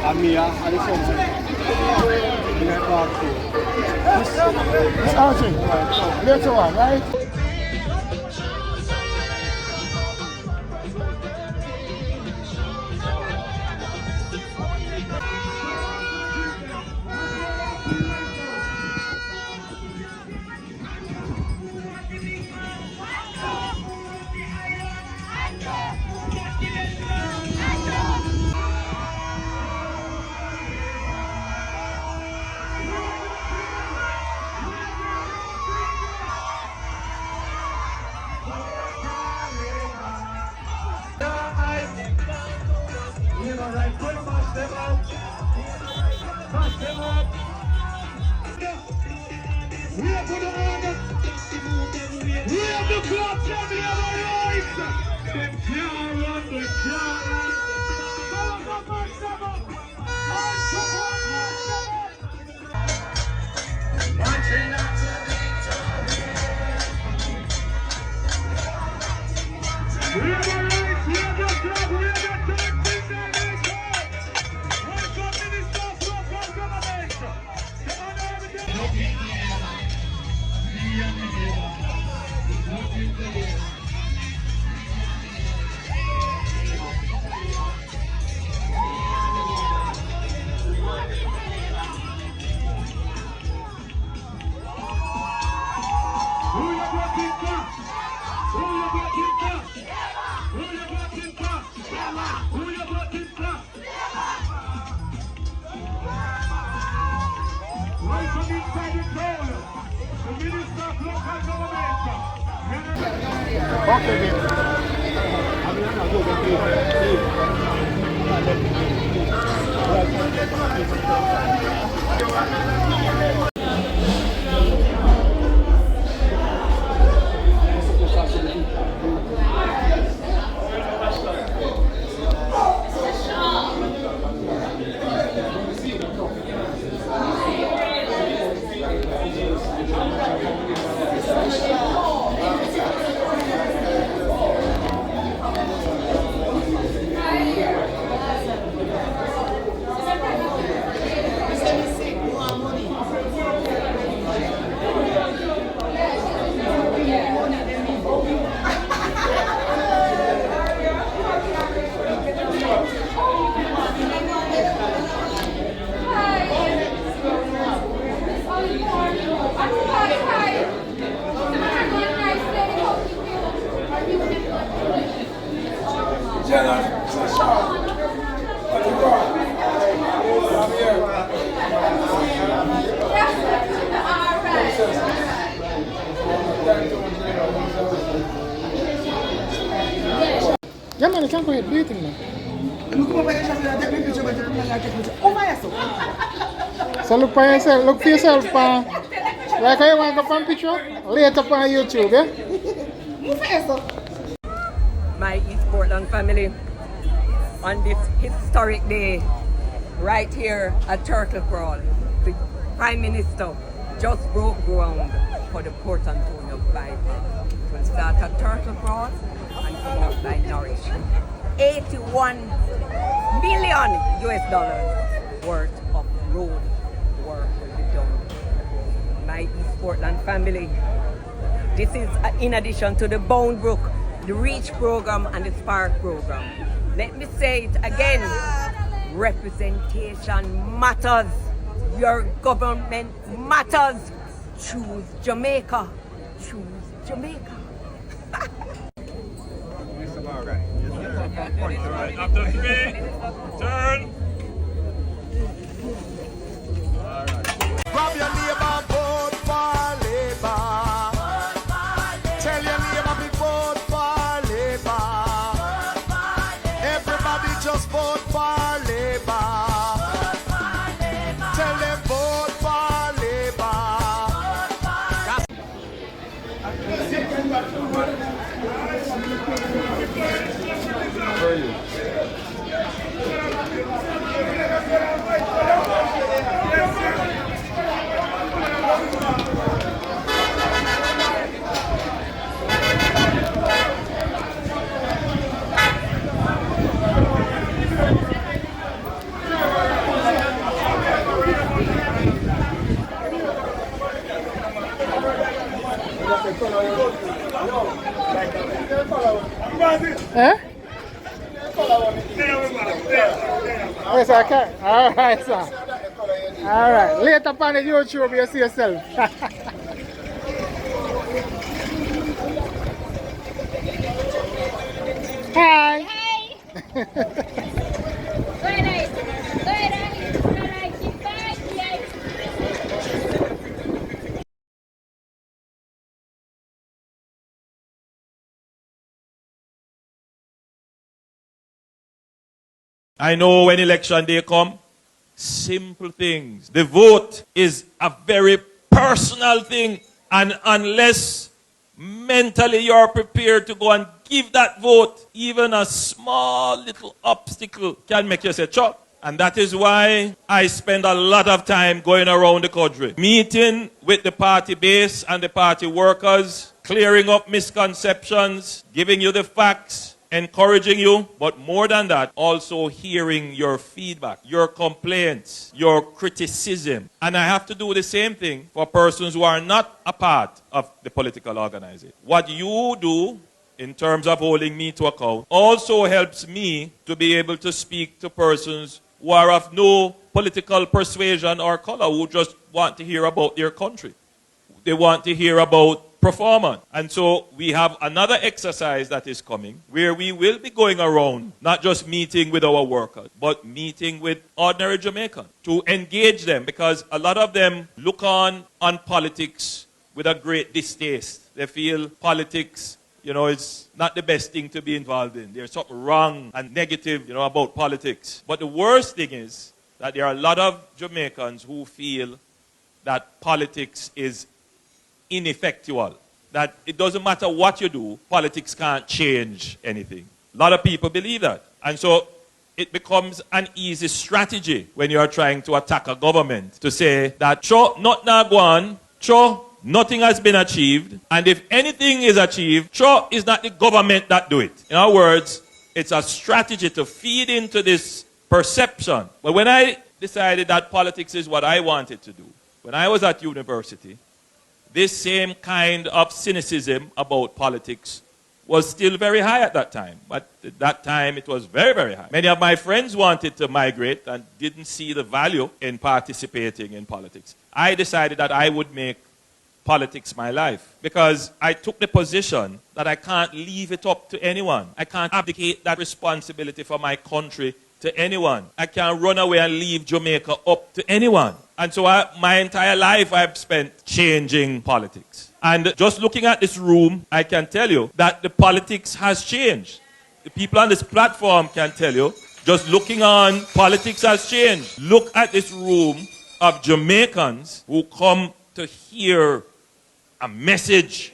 And me and the son said, we are part two. It's Archie. Later on, right? Yeah, man, you can't go ahead, do you think, man? So look for yourself, like I want to go for a picture, later on YouTube, yeah? My East Portland family, on this historic day, right here at Turtle Crawl, the Prime Minister just broke ground for the Port Antonio bypass. We'll start at Turtle Crawl and come up by Norwich. 81 million US dollars worth of road work will be done. My East Portland family, this is in addition to the Bound Brook, the REACH program and the Spark program. Let me say it again, representation matters. Your government matters. Choose Jamaica. Choose Jamaica. After 3, turn. Grab your neighbor, vote for Labour. Tell your neighbor, big vote for Labour. Everybody just vote for Labour. Tell them vote for Labour. Where are you? Eh? Yes, I can. All right, sir. All right. Later on the YouTube, you see yourself. Hi. I know when election day come, simple things. The vote is a very personal thing, and unless mentally you're prepared to go and give that vote, even a small little obstacle can make you say, chop. And that is why I spend a lot of time going around the country, meeting with the party base and the party workers, clearing up misconceptions, giving you the facts, encouraging you, but more than that, also hearing your feedback, your complaints, your criticism. And I have to do the same thing for persons who are not a part of the political organization. What you do in terms of holding me to account also helps me to be able to speak to persons who are of no political persuasion or color, who just want to hear about their country. They want to hear about performance. And so we have another exercise that is coming where we will be going around, not just meeting with our workers, but meeting with ordinary Jamaicans to engage them, because a lot of them look on politics with a great distaste. They feel politics, it's not the best thing to be involved in. There's something wrong and negative, about politics. But the worst thing is that there are a lot of Jamaicans who feel that politics is ineffectual, that it doesn't matter what you do, politics can't change anything. A lot of people believe that. And so it becomes an easy strategy when you are trying to attack a government to say that, sure, not now go on, sure, nothing has been achieved, and if anything is achieved, sure, it's not the government that do it. In other words, it's a strategy to feed into this perception. But when I decided that politics is what I wanted to do, when I was at university, this same kind of cynicism about politics was still very high at that time. But at that time, it was very, very high. Many of my friends wanted to migrate and didn't see the value in participating in politics. I decided that I would make politics my life, because I took the position that I can't leave it up to anyone. I can't abdicate that responsibility for my country to anyone. I can't run away and leave Jamaica up to anyone. And so my entire life I've spent changing politics. And just looking at this room, I can tell you that the politics has changed. The people on this platform can tell you, just looking on, politics has changed. Look at this room of Jamaicans who come to hear a message